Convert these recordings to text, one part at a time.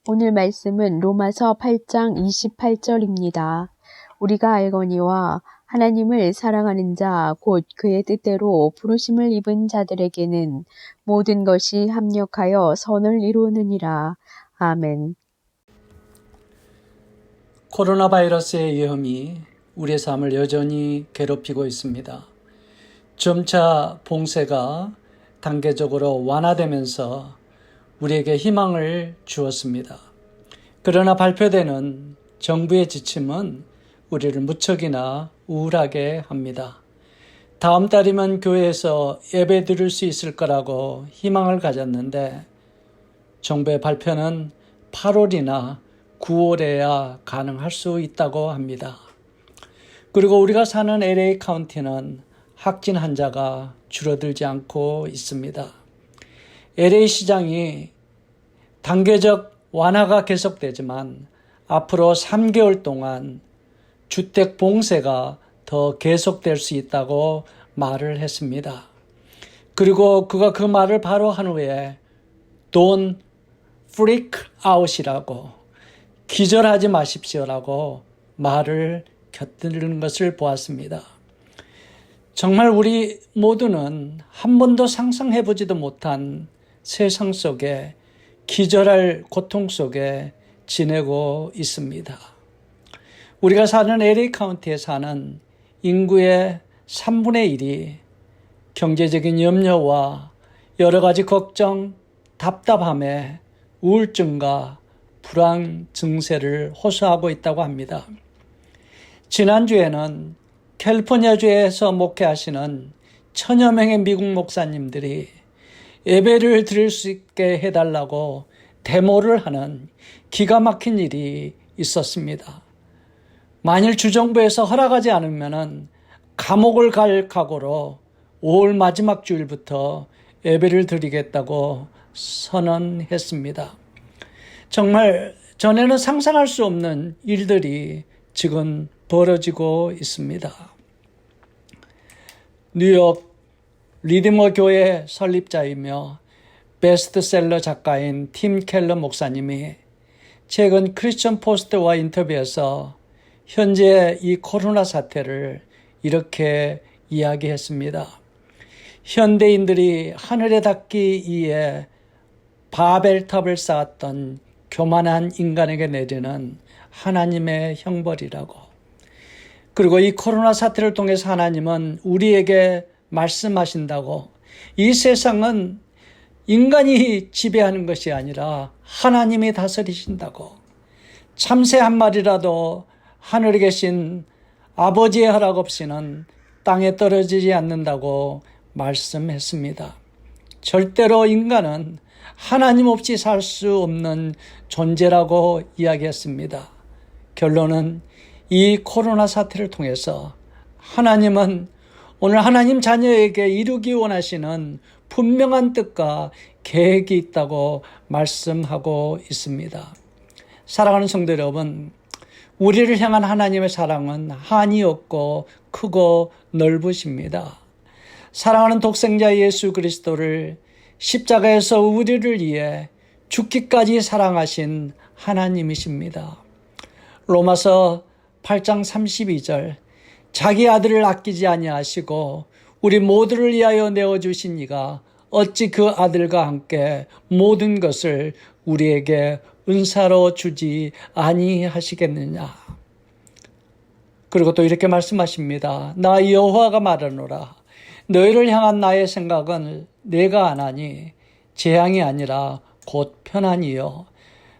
오늘 말씀은 로마서 8장 28절입니다. 우리가 알거니와 하나님을 사랑하는 자, 곧 그의 뜻대로 부르심을 입은 자들에게는 모든 것이 합력하여 선을 이루느니라. 아멘. 코로나 바이러스의 위험이 우리의 삶을 여전히 괴롭히고 있습니다. 점차 봉쇄가 단계적으로 완화되면서 우리에게 희망을 주었습니다. 그러나 발표되는 정부의 지침은 우리를 무척이나 우울하게 합니다. 다음 달이면 교회에서 예배 드릴 수 있을 거라고 희망을 가졌는데 정부의 발표는 8월이나 9월에야 가능할 수 있다고 합니다. 그리고 우리가 사는 LA 카운티는 확진 환자가 줄어들지 않고 있습니다. LA 시장이 단계적 완화가 계속되지만 앞으로 3개월 동안 주택 봉쇄가 더 계속될 수 있다고 말을 했습니다. 그리고 그가 그 말을 바로 한 후에 Don't freak out이라고, 기절하지 마십시오라고 말을 곁들이는 것을 보았습니다. 정말 우리 모두는 한 번도 상상해보지도 못한 세상 속에 기절할 고통 속에 지내고 있습니다. 우리가 사는 LA 카운티에 사는 인구의 3분의 1이 경제적인 염려와 여러 가지 걱정, 답답함에 우울증과 불안 증세를 호소하고 있다고 합니다. 지난주에는 캘리포니아주에서 목회하시는 1000여 명의 미국 목사님들이 예배를 드릴 수 있게 해달라고 데모를 하는 기가 막힌 일이 있었습니다. 만일 주정부에서 허락하지 않으면 감옥을 갈 각오로 5월 마지막 주일부터 예배를 드리겠다고 선언했습니다. 정말 전에는 상상할 수 없는 일들이 지금 벌어지고 있습니다. 뉴욕 리디머 교회 설립자이며 베스트셀러 작가인 팀 켈러 목사님이 최근 크리스천 포스트와 인터뷰에서 현재 이 코로나 사태를 이렇게 이야기했습니다. 현대인들이 하늘에 닿기 위해 바벨탑을 쌓았던 교만한 인간에게 내리는 하나님의 형벌이라고. 그리고 이 코로나 사태를 통해서 하나님은 우리에게 말씀하신다고. 이 세상은 인간이 지배하는 것이 아니라 하나님이 다스리신다고. 참새 한 마리라도 하늘에 계신 아버지의 허락 없이는 땅에 떨어지지 않는다고 말씀했습니다. 절대로 인간은 하나님 없이 살 수 없는 존재라고 이야기했습니다. 결론은 이 코로나 사태를 통해서 하나님은 오늘 하나님 자녀에게 이루기 원하시는 분명한 뜻과 계획이 있다고 말씀하고 있습니다. 사랑하는 성도 여러분, 우리를 향한 하나님의 사랑은 한이 없고 크고 넓으십니다. 사랑하는 독생자 예수 그리스도를 십자가에서 우리를 위해 죽기까지 사랑하신 하나님이십니다. 로마서 8장 32절, 자기 아들을 아끼지 아니하시고 우리 모두를 위하여 내어주신 이가 어찌 그 아들과 함께 모든 것을 우리에게 은사로 주지 아니하시겠느냐. 그리고 또 이렇게 말씀하십니다. 나 여호와가 말하노라. 너희를 향한 나의 생각은 내가 안 하니 재앙이 아니라 곧 편안이요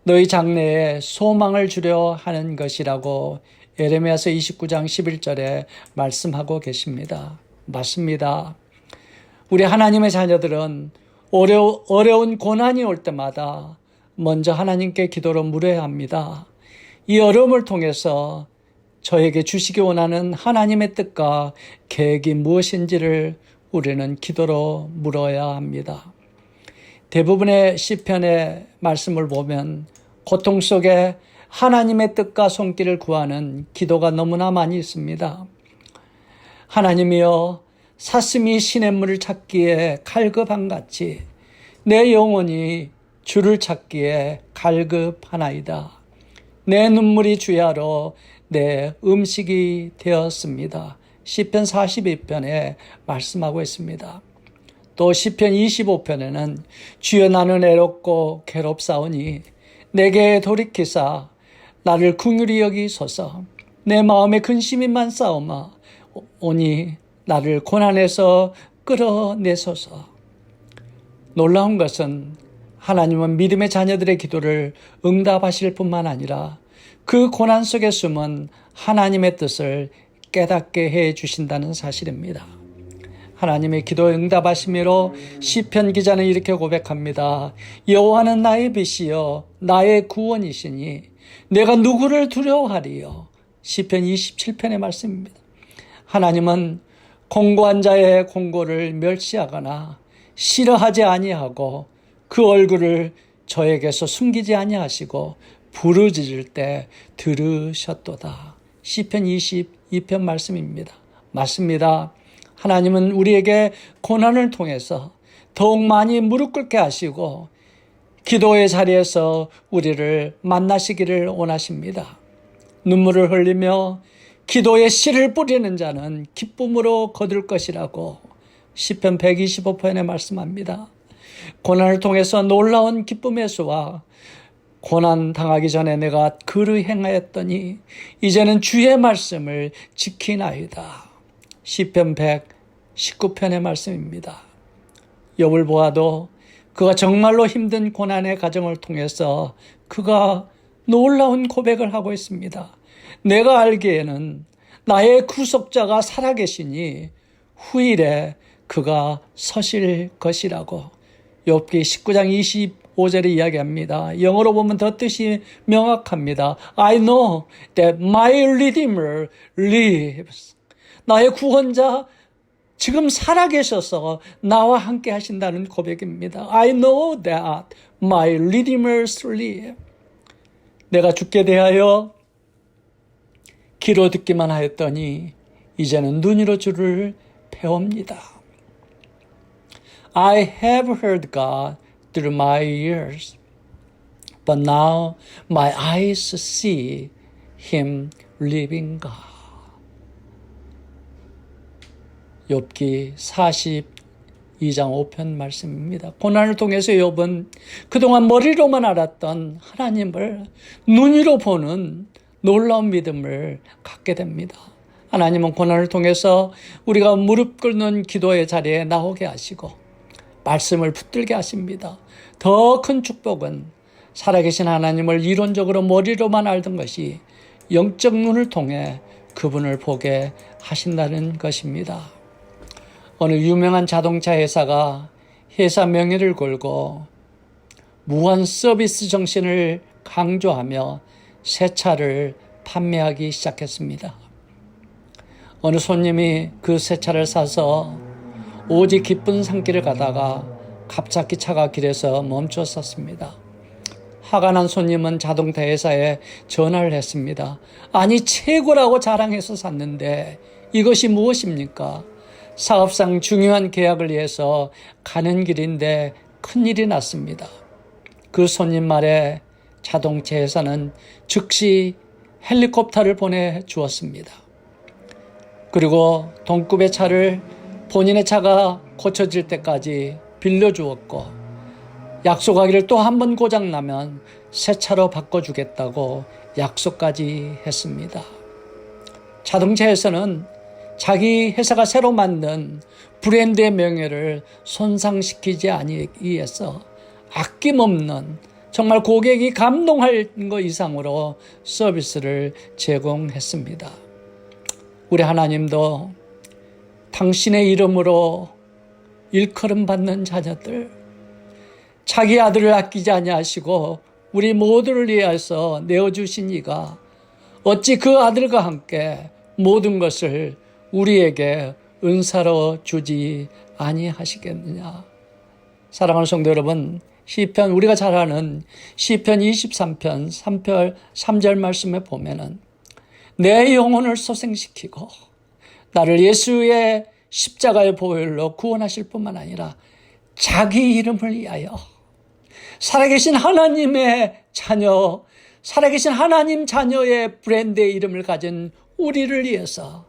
너희 장래에 소망을 주려 하는 것이라고 예레미야서 29장 11절에 말씀하고 계십니다. 맞습니다. 우리 하나님의 자녀들은 어려운 고난이 올 때마다 먼저 하나님께 기도로 물어야 합니다. 이 어려움을 통해서 저에게 주시기 원하는 하나님의 뜻과 계획이 무엇인지를 우리는 기도로 물어야 합니다. 대부분의 시편의 말씀을 보면 고통 속에 하나님의 뜻과 손길을 구하는 기도가 너무나 많이 있습니다. 하나님이여, 사슴이 시냇물을 찾기에 칼급함같이 내 영혼이 주를 찾기에 갈급하나이다. 내 눈물이 주야로 내 음식이 되었습니다. 시편 42편에 말씀하고 있습니다. 또 시편 25편에는 주여 나는 애롭고 괴롭사오니 내게 돌이키사 나를 긍휼히 여기소서. 내 마음에 근심이 많사오마 오니 나를 고난에서 끌어내소서. 놀라운 것은 하나님은 믿음의 자녀들의 기도를 응답하실 뿐만 아니라 그 고난 속에 숨은 하나님의 뜻을 깨닫게 해 주신다는 사실입니다. 하나님의 기도에 응답하심으로 시편 기자는 이렇게 고백합니다. 여호와는 나의 빛이요 나의 구원이시니 내가 누구를 두려워하리요. 시편 27편의 말씀입니다. 하나님은 공고한 자의 공고를 멸시하거나 싫어하지 아니하고 그 얼굴을 저에게서 숨기지 아니하시고 부르짖을 때 들으셨도다. 시편 22편 말씀입니다. 맞습니다. 하나님은 우리에게 고난을 통해서 더욱 많이 무릎 꿇게 하시고 기도의 자리에서 우리를 만나시기를 원하십니다. 눈물을 흘리며 기도에 씨를 뿌리는 자는 기쁨으로 거둘 것이라고 시편 125편에 말씀합니다. 고난을 통해서 놀라운 기쁨의 수와 고난 당하기 전에 내가 그를 행하였더니 이제는 주의 말씀을 지키나이다. 시편 119편의 말씀입니다. 욥을 보아도 그가 정말로 힘든 고난의 과정을 통해서 그가 놀라운 고백을 하고 있습니다. 내가 알기에는 나의 구속자가 살아계시니 후일에 그가 서실 것이라고 욥기 19장 25절에 이야기합니다. 영어로 보면 더 뜻이 명확합니다. I know that my Redeemer lives. 나의 구원자 지금 살아계셔서 나와 함께 하신다는 고백입니다. I know that my Redeemer lives. 내가 죽게 대하여 귀로 듣기만 하였더니 이제는 눈으로 주를 배웁니다. I have heard God through my ears, but now my eyes see Him living God. 욥기 42장 5편 말씀입니다. 고난을 통해서 욥은 그동안 머리로만 알았던 하나님을 눈으로 보는 놀라운 믿음을 갖게 됩니다. 하나님은 고난을 통해서 우리가 무릎 꿇는 기도의 자리에 나오게 하시고 말씀을 붙들게 하십니다. 더 큰 축복은 살아계신 하나님을 이론적으로 머리로만 알던 것이 영적 눈을 통해 그분을 보게 하신다는 것입니다. 어느 유명한 자동차 회사가 회사 명예를 걸고 무한 서비스 정신을 강조하며 새 차를 판매하기 시작했습니다. 어느 손님이 그 새 차를 사서 오직 기쁜 산길을 가다가 갑자기 차가 길에서 멈췄었습니다. 화가 난 손님은 자동차 회사에 전화를 했습니다. 아니 최고라고 자랑해서 샀는데 이것이 무엇입니까? 사업상 중요한 계약을 위해서 가는 길인데 큰일이 났습니다. 그 손님 말에 자동차 회사는 즉시 헬리콥터를 보내주었습니다. 그리고 동급의 차를 본인의 차가 고쳐질 때까지 빌려주었고 약속하기를 또 한 번 고장나면 새 차로 바꿔주겠다고 약속까지 했습니다. 자동차 회사는 자기 회사가 새로 만든 브랜드의 명예를 손상시키지 아니하기 위해서 아낌없는 정말 고객이 감동할 것 이상으로 서비스를 제공했습니다. 우리 하나님도 당신의 이름으로 일컬음 받는 자녀들, 자기 아들을 아끼지 아니하시고 우리 모두를 위해서 내어주신 이가 어찌 그 아들과 함께 모든 것을 우리에게 은사로 주지 아니하시겠느냐. 사랑하는 성도 여러분, 시편 우리가 잘 아는 시편 23편 3절 말씀에 보면은 내 영혼을 소생시키고 나를 예수의 십자가의 보혈로 구원하실 뿐만 아니라 자기 이름을 위하여 살아계신 하나님의 자녀, 살아계신 하나님 자녀의 브랜드의 이름을 가진 우리를 위해서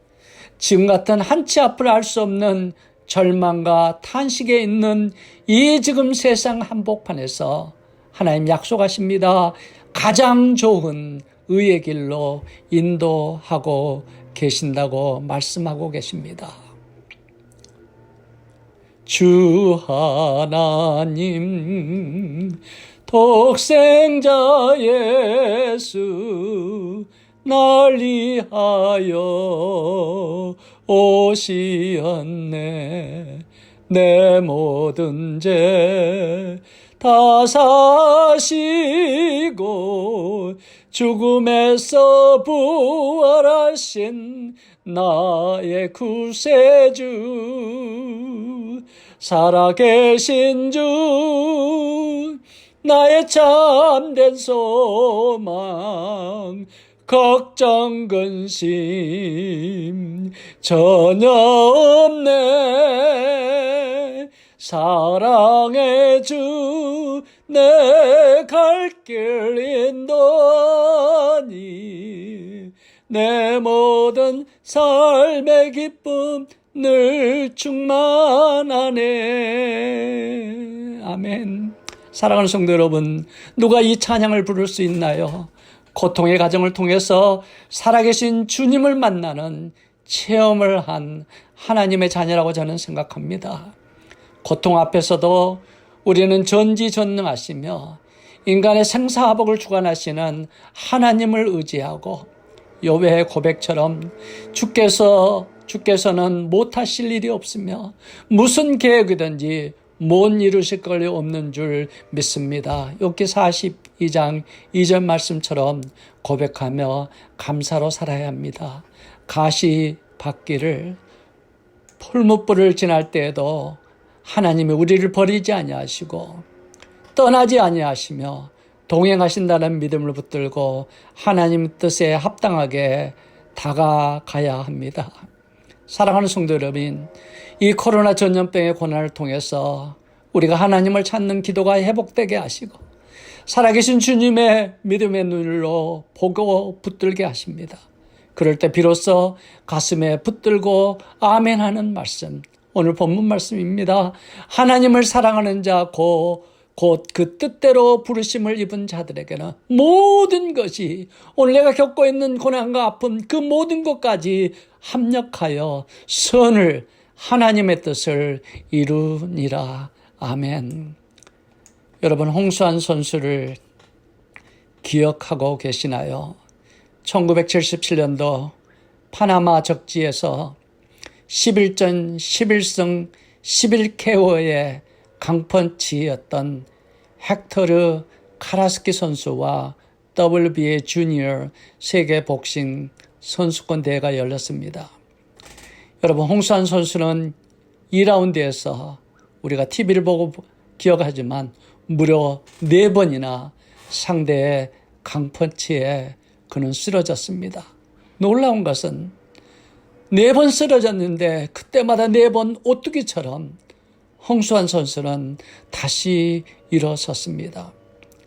지금 같은 한치 앞을 알 수 없는 절망과 탄식에 있는 이 지금 세상 한복판에서 하나님 약속하십니다. 가장 좋은 의의 길로 인도하고 계신다고 말씀하고 계십니다. 주 하나님 독생자 예수 날 위하여 오시었네. 내 모든 죄 다 사시고 죽음에서 부활하신 나의 구세주, 살아계신 주, 나의 참된 소망, 걱정 근심 전혀 없네. 사랑의 주 내 갈 길 인도하니 내 모든 삶의 기쁨 늘 충만하네. 아멘. 사랑하는 성도 여러분, 누가 이 찬양을 부를 수 있나요? 고통의 과정을 통해서 살아계신 주님을 만나는 체험을 한 하나님의 자녀라고 저는 생각합니다. 고통 앞에서도 우리는 전지전능하시며 인간의 생사화복을 주관하시는 하나님을 의지하고 욥의 고백처럼 주께서는 못하실 일이 없으며 무슨 계획이든지 못 이루실 것 없는 줄 믿습니다. 욥기 42장 2절 말씀처럼 고백하며 감사로 살아야 합니다. 가시 받기를 풀무불을 지날 때에도 하나님이 우리를 버리지 아니하시고 떠나지 아니하시며 동행하신다는 믿음을 붙들고 하나님 뜻에 합당하게 다가가야 합니다. 사랑하는 성도 여러분, 이 코로나 전염병의 고난을 통해서 우리가 하나님을 찾는 기도가 회복되게 하시고 살아계신 주님의 믿음의 눈으로 보고 붙들게 하십니다. 그럴 때 비로소 가슴에 붙들고 아멘 하는 말씀, 오늘 본문 말씀입니다. 하나님을 사랑하는 자 곧 그 뜻대로 부르심을 입은 자들에게는 모든 것이 오늘 내가 겪고 있는 고난과 아픔 그 모든 것까지 합력하여 선을 하나님의 뜻을 이루니라. 아멘. 여러분, 홍수환 선수를 기억하고 계시나요? 1977년도 파나마 적지에서 11전 11승 11KO의 강펀치였던 헥터르 카라스키 선수와 WBA 주니어 세계 복싱 선수권 대회가 열렸습니다. 여러분, 홍수환 선수는 2라운드에서 우리가 TV를 보고 기억하지만 무려 4번이나 상대의 강펀치에 그는 쓰러졌습니다. 놀라운 것은 4번 쓰러졌는데 그때마다 4번 오뚜기처럼 홍수환 선수는 다시 일어섰습니다.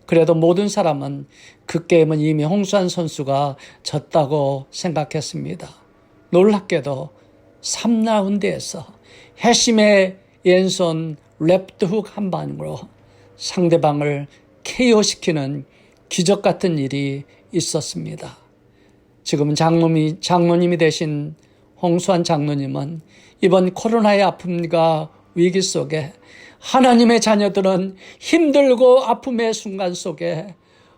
그래도 모든 사람은 그 게임은 이미 홍수환 선수가 졌다고 생각했습니다. 놀랍게도 3라운드에서 핵심의 왼손 랩트훅 한 방으로 상대방을 KO시키는 기적 같은 일이 있었습니다. 지금은 장로님이 되신 홍수환 장로님은 이번 코로나의 아픔과 위기 속에 하나님의 자녀들은 힘들고 아픔의 순간 속에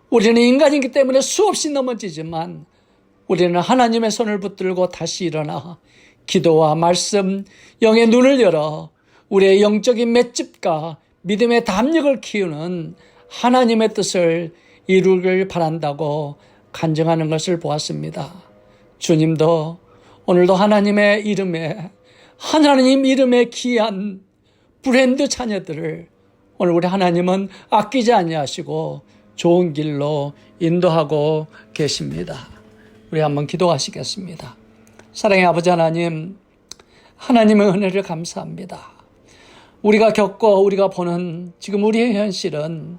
우리는 인간이기 때문에 수없이 넘어지지만 우리는 하나님의 손을 붙들고 다시 일어나 기도와 말씀, 영의 눈을 열어 우리의 영적인 맷집과 믿음의 담력을 키우는 하나님의 뜻을 이루길 바란다고 간증하는 것을 보았습니다. 주님도 오늘도 하나님의 이름에, 하나님 이름에 귀한 브랜드 자녀들을 오늘 우리 하나님은 아끼지 아니하시고 좋은 길로 인도하고 계십니다. 우리 한번 기도하시겠습니다. 사랑의 아버지 하나님, 하나님의 은혜를 감사합니다. 우리가 겪고 우리가 보는 지금 우리의 현실은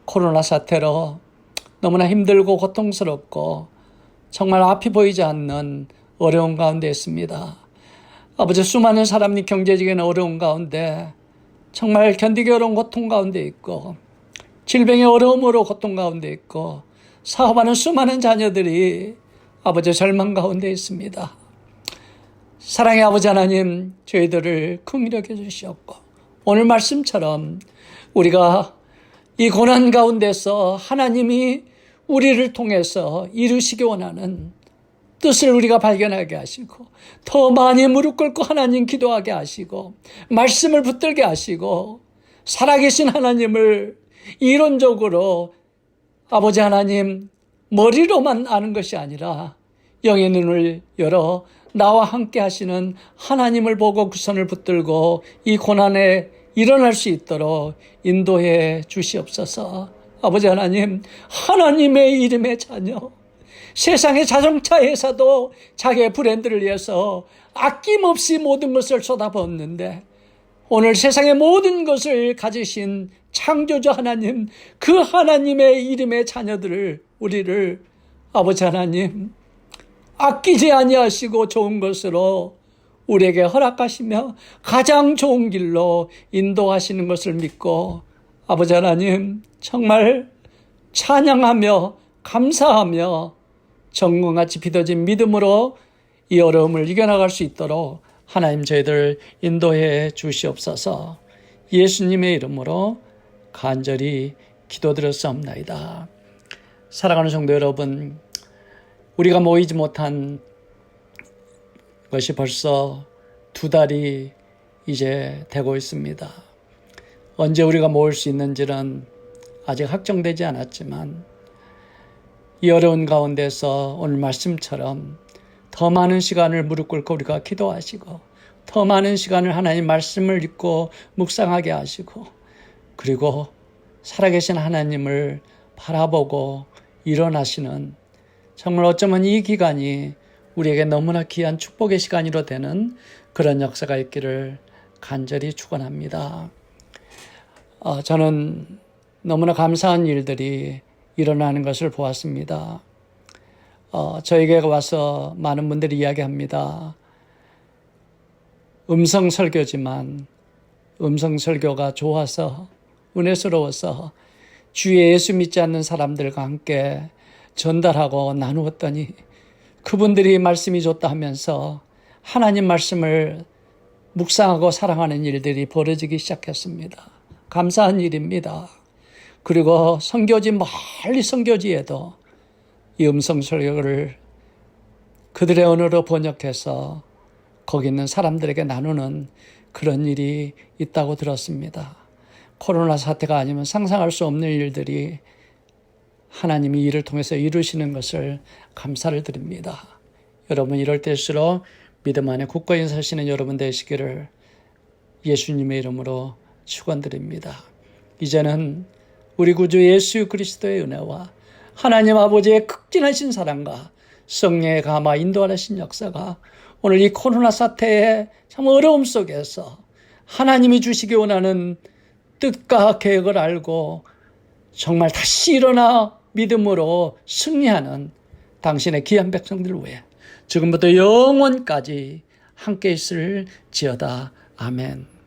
코로나 사태로 너무나 힘들고 고통스럽고 정말 앞이 보이지 않는 어려운 가운데 있습니다. 아버지, 수많은 사람이 경제적인 어려운 가운데 정말 견디기 어려운 고통 가운데 있고 질병의 어려움으로 고통 가운데 있고 사업하는 수많은 자녀들이 아버지 절망 가운데 있습니다. 사랑의 아버지 하나님, 저희들을 긍휼히 여겨 주시옵고 오늘 말씀처럼 우리가 이 고난 가운데서 하나님이 우리를 통해서 이루시기 원하는 뜻을 우리가 발견하게 하시고 더 많이 무릎 꿇고 하나님 기도하게 하시고 말씀을 붙들게 하시고 살아계신 하나님을 이론적으로 아버지 하나님 머리로만 아는 것이 아니라 영의 눈을 열어 나와 함께 하시는 하나님을 보고 그 손을 붙들고 이 고난에 일어날 수 있도록 인도해 주시옵소서. 아버지 하나님, 하나님의 이름의 자녀, 세상의 자동차 회사도 자기의 브랜드를 위해서 아낌없이 모든 것을 쏟아붓는데 오늘 세상의 모든 것을 가지신 창조주 하나님, 그 하나님의 이름의 자녀들을, 우리를 아버지 하나님 아끼지 아니하시고 좋은 것으로 우리에게 허락하시며 가장 좋은 길로 인도하시는 것을 믿고 아버지 하나님 정말 찬양하며 감사하며 정금같이 빚어진 믿음으로 이 어려움을 이겨나갈 수 있도록 하나님 저희들 인도해 주시옵소서. 예수님의 이름으로 간절히 기도드렸사옵나이다. 사랑하는 성도 여러분, 우리가 모이지 못한 것이 벌써 2달이 이제 되고 있습니다. 언제 우리가 모일 수 있는지는 아직 확정되지 않았지만 이 어려운 가운데서 오늘 말씀처럼 더 많은 시간을 무릎 꿇고 우리가 기도하시고 더 많은 시간을 하나님 말씀을 읽고 묵상하게 하시고 그리고 살아계신 하나님을 바라보고 일어나시는 정말 어쩌면 이 기간이 우리에게 너무나 귀한 축복의 시간으로 되는 그런 역사가 있기를 간절히 축원합니다. 저는 너무나 감사한 일들이 일어나는 것을 보았습니다. 저에게 와서 많은 분들이 이야기합니다. 음성 설교지만 음성 설교가 좋아서 은혜스러워서 주의 예수 믿지 않는 사람들과 함께 전달하고 나누었더니 그분들이 말씀이 좋다 하면서 하나님 말씀을 묵상하고 사랑하는 일들이 벌어지기 시작했습니다. 감사한 일입니다. 그리고 선교지 멀리 선교지에도 이 음성 설교를 그들의 언어로 번역해서 거기 있는 사람들에게 나누는 그런 일이 있다고 들었습니다. 코로나 사태가 아니면 상상할 수 없는 일들이 하나님이 이를 통해서 이루시는 것을 감사를 드립니다. 여러분 이럴 때일수록 믿음 안에 굳건히 사시는 여러분 되시기를 예수님의 이름으로 축원드립니다. 이제는 우리 구주 예수 그리스도의 은혜와 하나님 아버지의 극진하신 사랑과 성령의 감화 인도하신 역사가 오늘 이 코로나 사태의 참 어려움 속에서 하나님이 주시기 원하는 뜻과 계획을 알고 정말 다시 일어나 믿음으로 승리하는 당신의 귀한 백성들 위해 지금부터 영원까지 함께 있을지어다. 아멘.